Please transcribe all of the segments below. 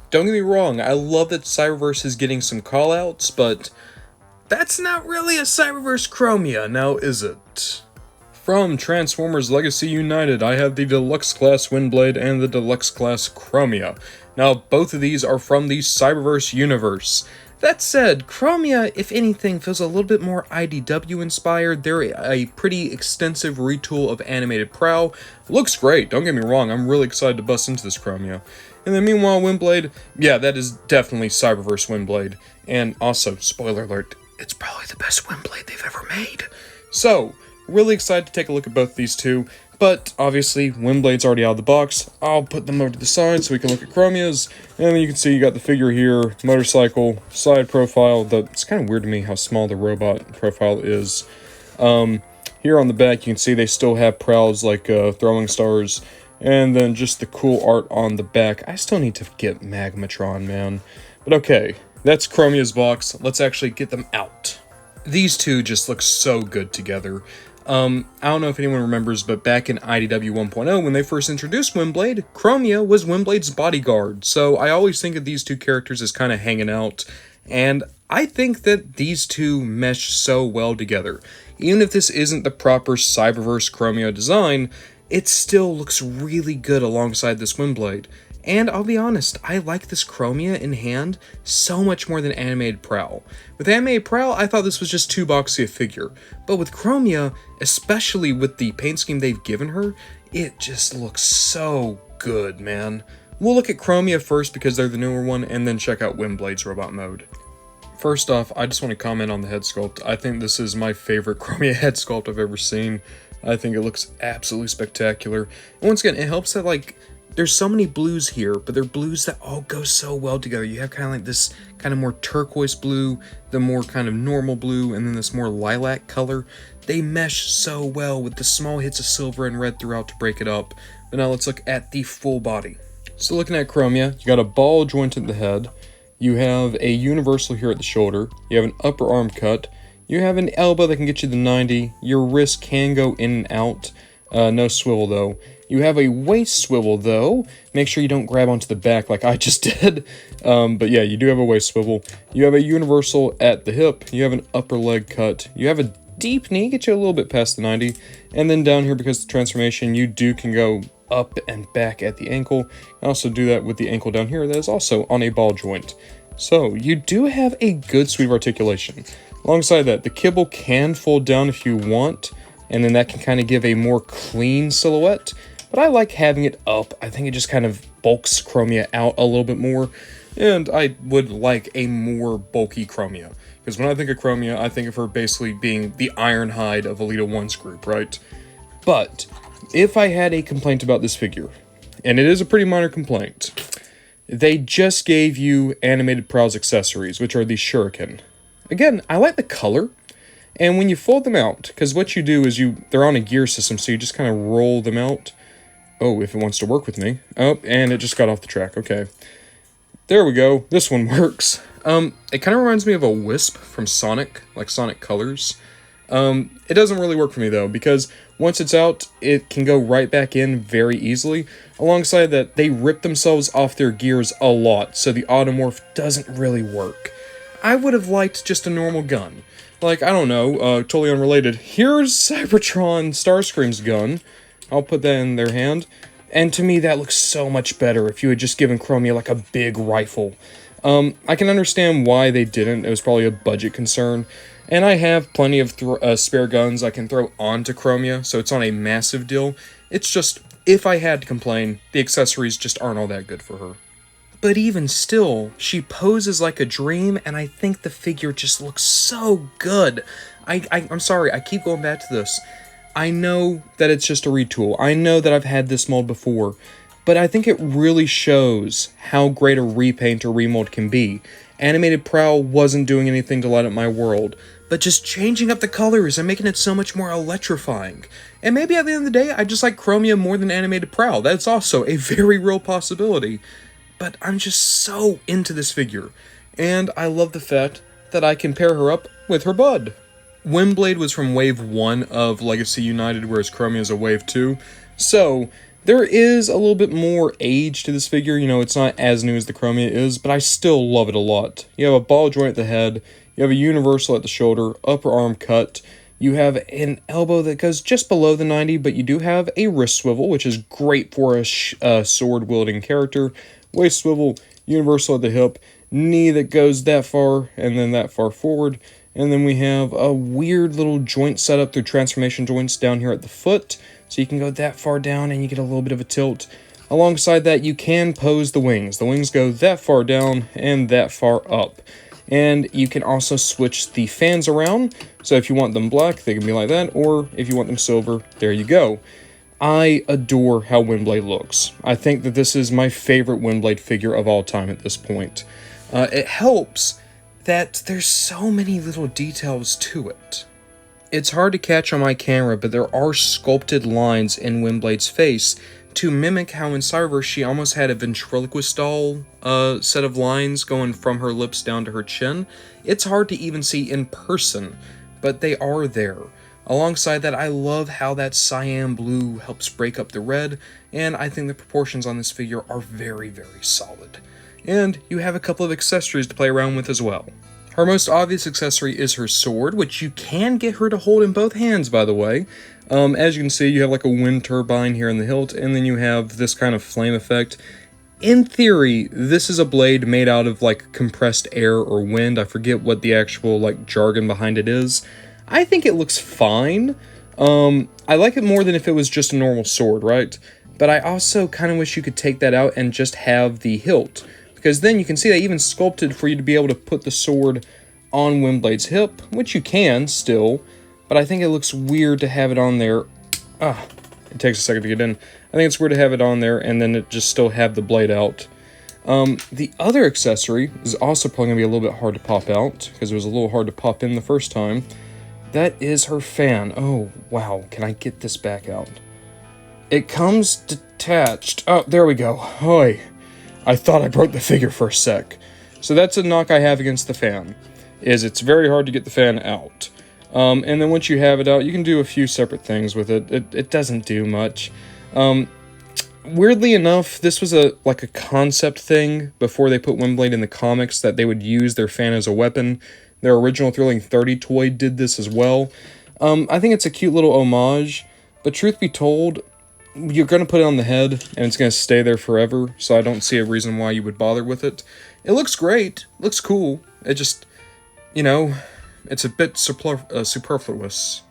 Don't get me wrong, I love that Cyberverse is getting some callouts, but that's not really a Cyberverse Chromia, now is it? From Transformers Legacy United, I have the Deluxe Class Windblade and the Deluxe Class Chromia. Now, both of these are from the Cyberverse universe. That said, Chromia, if anything, feels a little bit more IDW inspired. They're a pretty extensive retool of animated Prowl. Looks great, don't get me wrong, I'm really excited to bust into this Chromia. And then meanwhile, Windblade, yeah, that is definitely Cyberverse Windblade. And also, spoiler alert, it's probably the best Windblade they've ever made. So, really excited to take a look at both these two, but obviously Windblade's already out of the box. I'll put them over to the side so we can look at Chromia's, and then you can see you got the figure here, motorcycle, side profile. It's kind of weird to me how small the robot profile is. Here on the back you can see they still have prowls like throwing stars, and then just the cool art on the back. I still need to get Magmatron, man. But okay, that's Chromia's box. Let's actually get them out. These two just look so good together. I don't know if anyone remembers, but back in IDW 1.0, when they first introduced Windblade, Chromia was Windblade's bodyguard, so I always think of these two characters as kind of hanging out, and I think that these two mesh so well together. Even if this isn't the proper Cyberverse Chromia design, it still looks really good alongside this Windblade. And I'll be honest, I like this Chromia in hand so much more than Animated Prowl. With Animated Prowl, I thought this was just too boxy a figure. But with Chromia, especially with the paint scheme they've given her, it just looks so good, man. We'll look at Chromia first because they're the newer one, and then check out Windblade's robot mode. First off, I just want to comment on the head sculpt. I think this is my favorite Chromia head sculpt I've ever seen. I think it looks absolutely spectacular. And once again, it helps that, like, there's so many blues here, but they're blues that all go so well together. You have kind of like this kind of more turquoise blue, the more kind of normal blue, and then this more lilac color. They mesh so well with the small hits of silver and red throughout to break it up. But now let's look at the full body. So looking at Chromia, you got a ball joint at the head. You have a universal here at the shoulder. You have an upper arm cut. You have an elbow that can get you the 90. Your wrist can go in and out. No swivel though. You have a waist swivel though. Make sure you don't grab onto the back like I just did. But yeah, you do have a waist swivel. You have a universal at the hip. You have an upper leg cut. You have a deep knee, get you a little bit past the 90. And then down here, because of the transformation, you can go up and back at the ankle. You also do that with the ankle down here that is also on a ball joint. So you do have a good sweep articulation. Alongside that, the kibble can fold down if you want, and then that can kind of give a more clean silhouette. But I like having it up. I think it just kind of bulks Chromia out a little bit more. And I would like a more bulky Chromia. Because when I think of Chromia, I think of her basically being the Ironhide of Elita 1's group, right? But if I had a complaint about this figure, and it is a pretty minor complaint, they just gave you Animated Prowl's accessories, which are the Shuriken. Again, I like the color. And when you fold them out, because what you do is they're on a gear system, so you just kind of roll them out. Oh, if it wants to work with me. Oh, and it just got off the track. Okay. There we go. This one works. It kind of reminds me of a Wisp from Sonic, like Sonic Colors. It doesn't really work for me, though, because once it's out, it can go right back in very easily. Alongside that, they rip themselves off their gears a lot, so the Automorph doesn't really work. I would have liked just a normal gun. Like, I don't know, totally unrelated. Here's Cybertron Starscream's gun. I'll put that in their hand. And to me, that looks so much better if you had just given Chromia like a big rifle. I can understand why they didn't. It was probably a budget concern. And I have plenty of spare guns I can throw onto Chromia, so it's not a massive deal. It's just, if I had to complain, the accessories just aren't all that good for her. But even still, she poses like a dream, and I think the figure just looks so good. I'm sorry, I keep going back to this. I know that it's just a retool. I know that I've had this mold before, but I think it really shows how great a repaint or remold can be. Animated Prowl wasn't doing anything to light up my world, but just changing up the colors and making it so much more electrifying. And maybe at the end of the day, I just like Chromia more than Animated Prowl. That's also a very real possibility. But I'm just so into this figure, and I love the fact that I can pair her up with her bud. Windblade was from Wave 1 of Legacy United, whereas Chromia is a Wave 2, so There is a little bit more age to this figure, you know, it's not as new as the Chromia is, but I still love it a lot. You have a ball joint at the head, you have a universal at the shoulder, upper arm cut, you have an elbow that goes just below the 90, but you do have a wrist swivel, which is great for a sword-wielding character, waist swivel, universal at the hip, knee that goes that far and then that far forward, and then we have a weird little joint setup through transformation joints down here at the foot, so you can go that far down and you get a little bit of a tilt. Alongside that, you can pose the wings. The wings go that far down and that far up. And you can also switch the fans around, so if you want them black, they can be like that, or if you want them silver, there you go. I adore how Windblade looks. I think that this is my favorite Windblade figure of all time at this point. It helps that there's so many little details to it. It's hard to catch on my camera, but there are sculpted lines in Windblade's face to mimic how in Cyberverse she almost had a ventriloquist doll set of lines going from her lips down to her chin. It's hard to even see in person, but they are there. Alongside that, I love how that cyan blue helps break up the red, and I think the proportions on this figure are very, very solid. And you have a couple of accessories to play around with as well. Her most obvious accessory is her sword, which you can get her to hold in both hands, by the way. As you can see, you have like a wind turbine here in the hilt, and then you have this kind of flame effect. In theory, this is a blade made out of like compressed air or wind. I forget what the actual like jargon behind it is. I think it looks fine. I like it more than if it was just a normal sword, right? But I also kind of wish you could take that out and just have the hilt, because then you can see they even sculpted for you to be able to put the sword on Windblade's hip, which you can still, but I think it looks weird to have it on there. It takes a second to get in. I think it's weird to have it on there and then it just still have the blade out. The other accessory is also probably going to be a little bit hard to pop out, because it was a little hard to pop in the first time. That is her fan. Oh, wow. Can I get this back out? It comes detached. Oh, there we go. Hoi. I thought I broke the figure for a sec. So that's a knock I have against the fan, is it's very hard to get the fan out. And then once you have it out, you can do a few separate things with it. It doesn't do much. Weirdly enough, this was like a concept thing before they put Windblade in the comics, that they would use their fan as a weapon. Their original Thrilling 30 toy did this as well. I think it's a cute little homage, but truth be told, you're going to put it on the head, and it's going to stay there forever, so I don't see a reason why you would bother with it. It looks great, looks cool, it just, you know, it's a bit superfluous.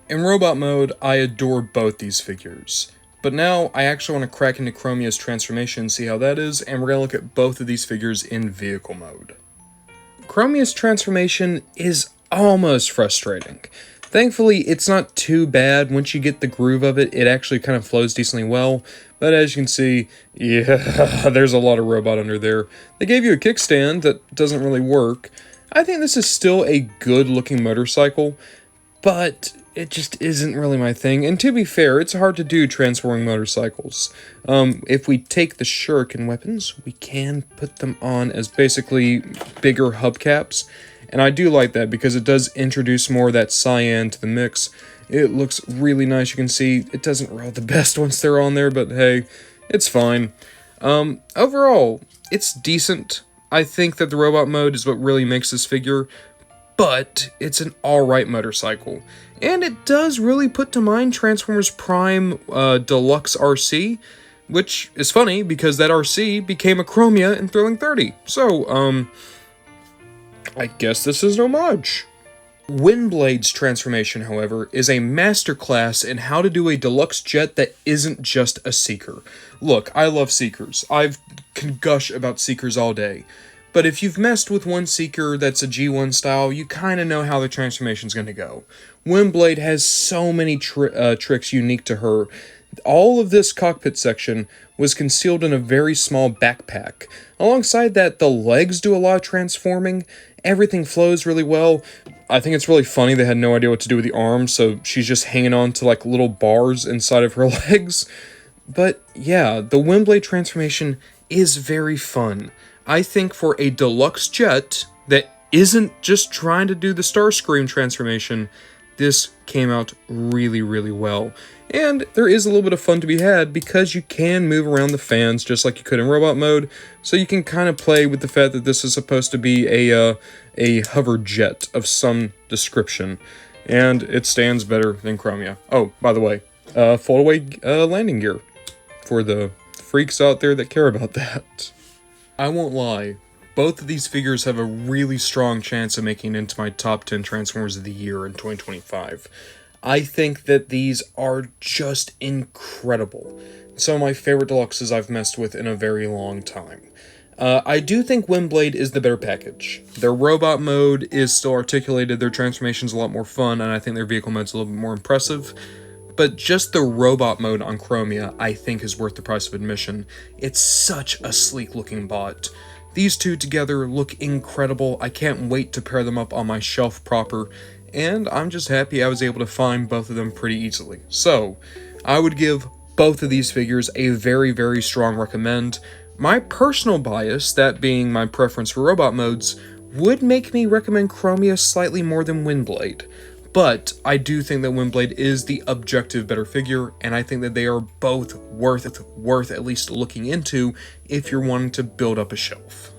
In robot mode, I adore both these figures, but now I actually want to crack into Chromia's transformation and see how that is, and we're going to look at both of these figures in vehicle mode. Chromia's transformation is almost frustrating. Thankfully, it's not too bad. Once you get the groove of it, it actually kind of flows decently well. But as you can see, yeah, there's a lot of robot under there. They gave you a kickstand that doesn't really work. I think this is still a good-looking motorcycle, but it just isn't really my thing. And to be fair, it's hard to do transforming motorcycles. If we take the shuriken weapons, we can put them on as basically bigger hubcaps. And I do like that because it does introduce more of that cyan to the mix. It looks really nice. You can see it doesn't roll the best once they're on there, but hey, it's fine. Overall, it's decent. I think that the robot mode is what really makes this figure, but it's an alright motorcycle. And it does really put to mind Transformers Prime Deluxe RC, which is funny because that RC became a Chromia in Thrilling 30. So, I guess this is an homage. Windblade's transformation, however, is a masterclass in how to do a deluxe jet that isn't just a Seeker. Look, I love Seekers. I can gush about Seekers all day. But if you've messed with one Seeker that's a G1 style, you kind of know how the transformation's going to go. Windblade has so many tricks unique to her. All of this cockpit section was concealed in a very small backpack. Alongside that, the legs do a lot of transforming. Everything flows really well. I think it's really funny they had no idea what to do with the arms, so she's just hanging on to like little bars inside of her legs. But yeah, the Windblade transformation is very fun. I think for a deluxe jet that isn't just trying to do the Starscream transformation, this came out really, really well. And there is a little bit of fun to be had because you can move around the fans just like you could in robot mode, so you can kind of play with the fact that this is supposed to be a hover jet of some description, and it stands better than Chromia. Oh, by the way, fold-away landing gear for the freaks out there that care about that. I won't lie, both of these figures have a really strong chance of making it into my top 10 Transformers of the year in 2025. I think that these are just incredible. Some of my favorite deluxes I've messed with in a very long time. I do think Windblade is the better package. Their robot mode is still articulated, their transformation's a lot more fun, and I think their vehicle mode's a little bit more impressive. But just the robot mode on Chromia, I think, is worth the price of admission. It's such a sleek looking bot. These two together look incredible. I can't wait to pair them up on my shelf proper, and I'm just happy I was able to find both of them pretty easily. So, I would give both of these figures a very, very strong recommend. My personal bias, that being my preference for robot modes, would make me recommend Chromia slightly more than Windblade. But I do think that Windblade is the objective better figure, and I think that they are both worth at least looking into if you're wanting to build up a shelf.